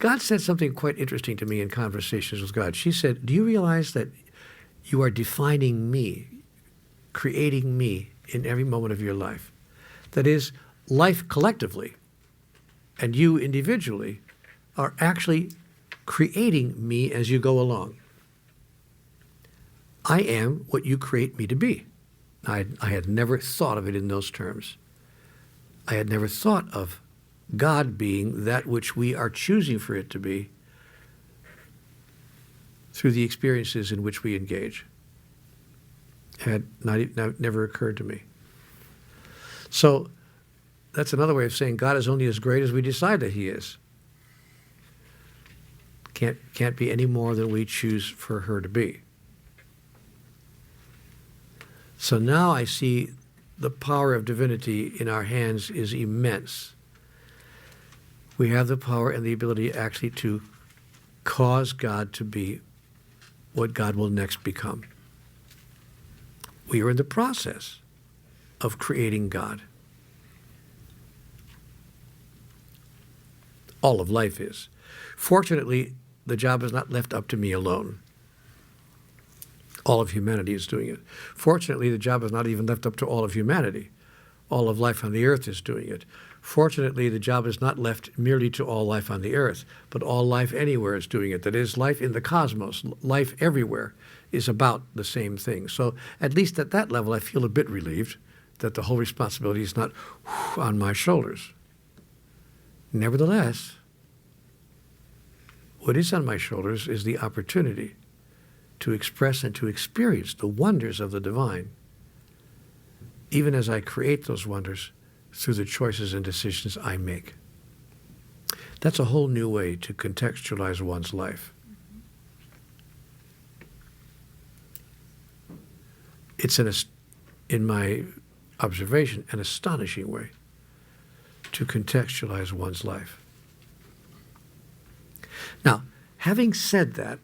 God said something quite interesting to me in conversations with God. She said, do you realize that you are defining me, creating me in every moment of your life? That is, life collectively and you individually are actually creating me as you go along. I am what you create me to be. I had never thought of it in those terms. I had never thought of God being that which we are choosing for it to be through the experiences in which we engage. It had never occurred to me. So that's another way of saying God is only as great as we decide that he is. Can't be any more than we choose for her to be. So now I see the power of divinity in our hands is immense. We have the power and the ability actually to cause God to be what God will next become. We are in the process of creating God. All of life is. Fortunately, the job is not left up to me alone. All of humanity is doing it. Fortunately, the job is not even left up to all of humanity. All of life on the earth is doing it. Fortunately, the job is not left merely to all life on the earth, but all life anywhere is doing it. That is, life in the cosmos, life everywhere is about the same thing. So at least at that level, I feel a bit relieved that the whole responsibility is not on my shoulders. Nevertheless, what is on my shoulders is the opportunity to express and to experience the wonders of the divine, even as I create those wonders through the choices and decisions I make. That's a whole new way to contextualize one's life. It's, in my observation, an astonishing way to contextualize one's life. Now, having said that,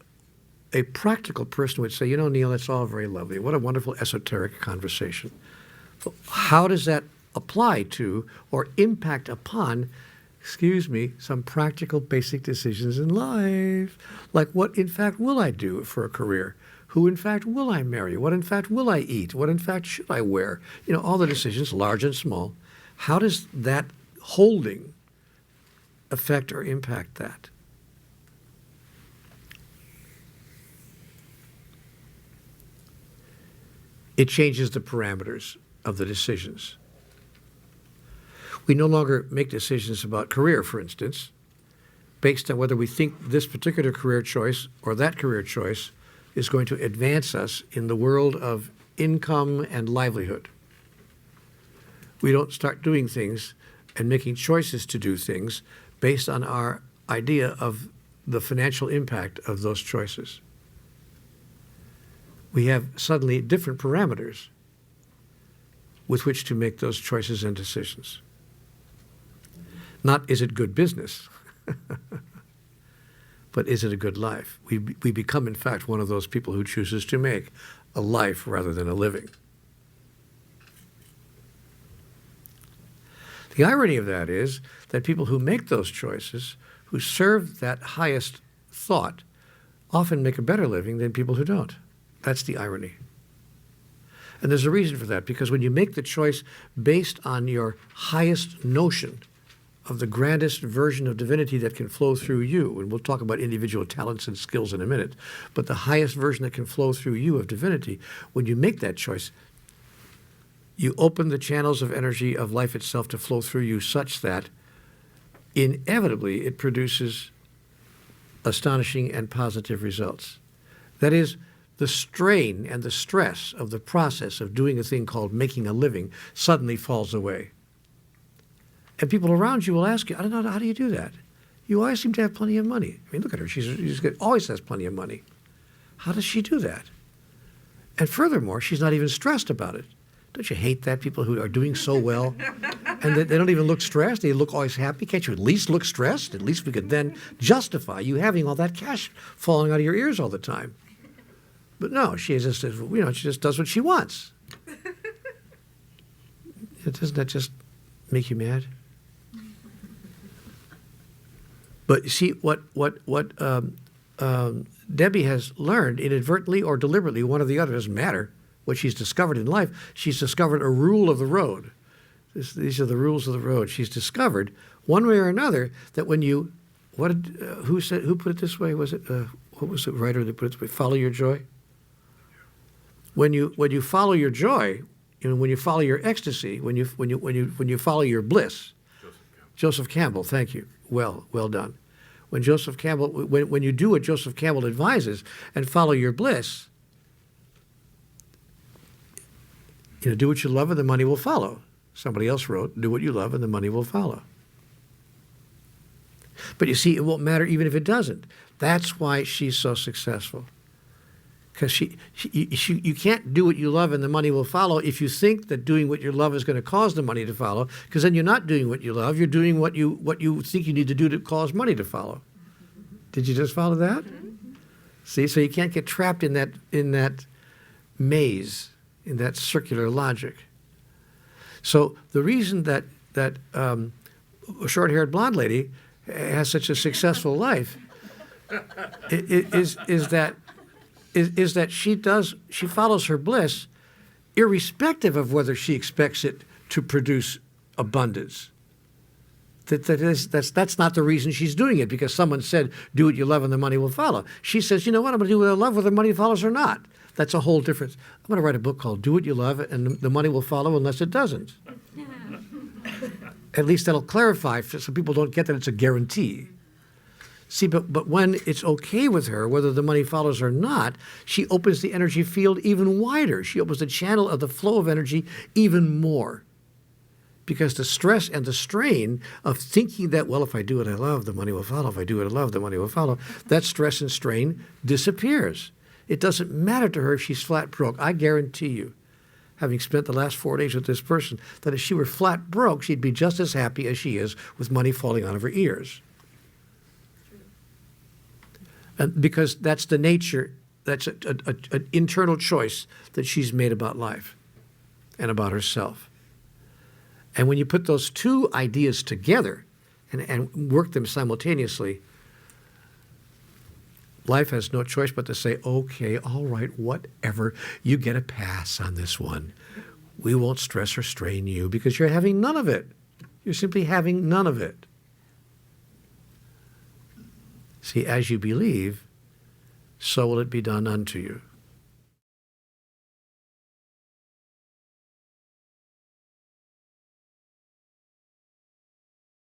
a practical person would say, you know, Neale, that's all very lovely. What a wonderful esoteric conversation. But how does that apply to or impact upon, some practical basic decisions in life? Like, what in fact will I do for a career? Who in fact will I marry? What in fact will I eat? What in fact should I wear? You know, all the decisions, large and small. How does that holding affect or impact that? It changes the parameters of the decisions. We no longer make decisions about career, for instance, based on whether we think this particular career choice or that career choice is going to advance us in the world of income and livelihood. We don't start doing things and making choices to do things based on our idea of the financial impact of those choices. We have suddenly different parameters with which to make those choices and decisions. Not is it good business, but is it a good life? We become, in fact, one of those people who chooses to make a life rather than a living. The irony of that is that people who make those choices, who serve that highest thought, often make a better living than people who don't. That's the irony. And there's a reason for that, because when you make the choice based on your highest notion of the grandest version of divinity that can flow through you, and we'll talk about individual talents and skills in a minute, but the highest version that can flow through you of divinity, when you make that choice, you open the channels of energy of life itself to flow through you such that inevitably it produces astonishing and positive results. That is, the strain and the stress of the process of doing a thing called making a living suddenly falls away. And people around you will ask you, I don't know, how do you do that? You always seem to have plenty of money. I mean, look at her. She's always has plenty of money. How does she do that? And furthermore, she's not even stressed about it. Don't you hate that, people who are doing so well and they don't even look stressed? They look always happy. Can't you at least look stressed? At least we could then justify you having all that cash falling out of your ears all the time. But no, she just does what she wants. Doesn't that just make you mad? But you see, what Debbie has learned, inadvertently or deliberately, one or the other, doesn't matter, what she's discovered in life, she's discovered a rule of the road. These are the rules of the road. She's discovered, one way or another, that when you, who put it this way? Was it, what was the writer that put it this way? Follow your joy? When you follow your joy, when you follow your ecstasy, when you follow your bliss, Joseph Campbell, thank you. Well done. When Joseph Campbell, when you do what Joseph Campbell advises and follow your bliss, do what you love and the money will follow. Somebody else wrote, do what you love and the money will follow. But you see, it won't matter even if it doesn't. That's why she's so successful. Because you can't do what you love and the money will follow if you think that doing what you love is going to cause the money to follow, because then you're not doing what you love, you're doing what you think you need to do to cause money to follow. Did you just follow that? See, so you can't get trapped in that maze, in that circular logic. So the reason that a short-haired blonde lady has such a successful life is that she follows her bliss irrespective of whether she expects it to produce abundance. That's not the reason she's doing it, because someone said, do what you love and the money will follow. She says, you know what, I'm going to do what I love whether the money follows or not. That's a whole difference. I'm going to write a book called Do What You Love and the Money Will Follow Unless It Doesn't. At least that'll clarify so people don't get that it's a guarantee. See, but when it's okay with her, whether the money follows or not, she opens the energy field even wider. She opens the channel of the flow of energy even more. Because the stress and the strain of thinking that, well, if I do what I love, the money will follow. If I do what I love, the money will follow. That stress and strain disappears. It doesn't matter to her if she's flat broke. I guarantee you, having spent the last 4 days with this person, that if she were flat broke, she'd be just as happy as she is with money falling out of her ears. And because that's the nature, that's an internal choice that she's made about life and about herself. And when you put those two ideas together and work them simultaneously, life has no choice but to say, okay, all right, whatever, you get a pass on this one. We won't stress or strain you because you're having none of it. You're simply having none of it. See, as you believe, so will it be done unto you.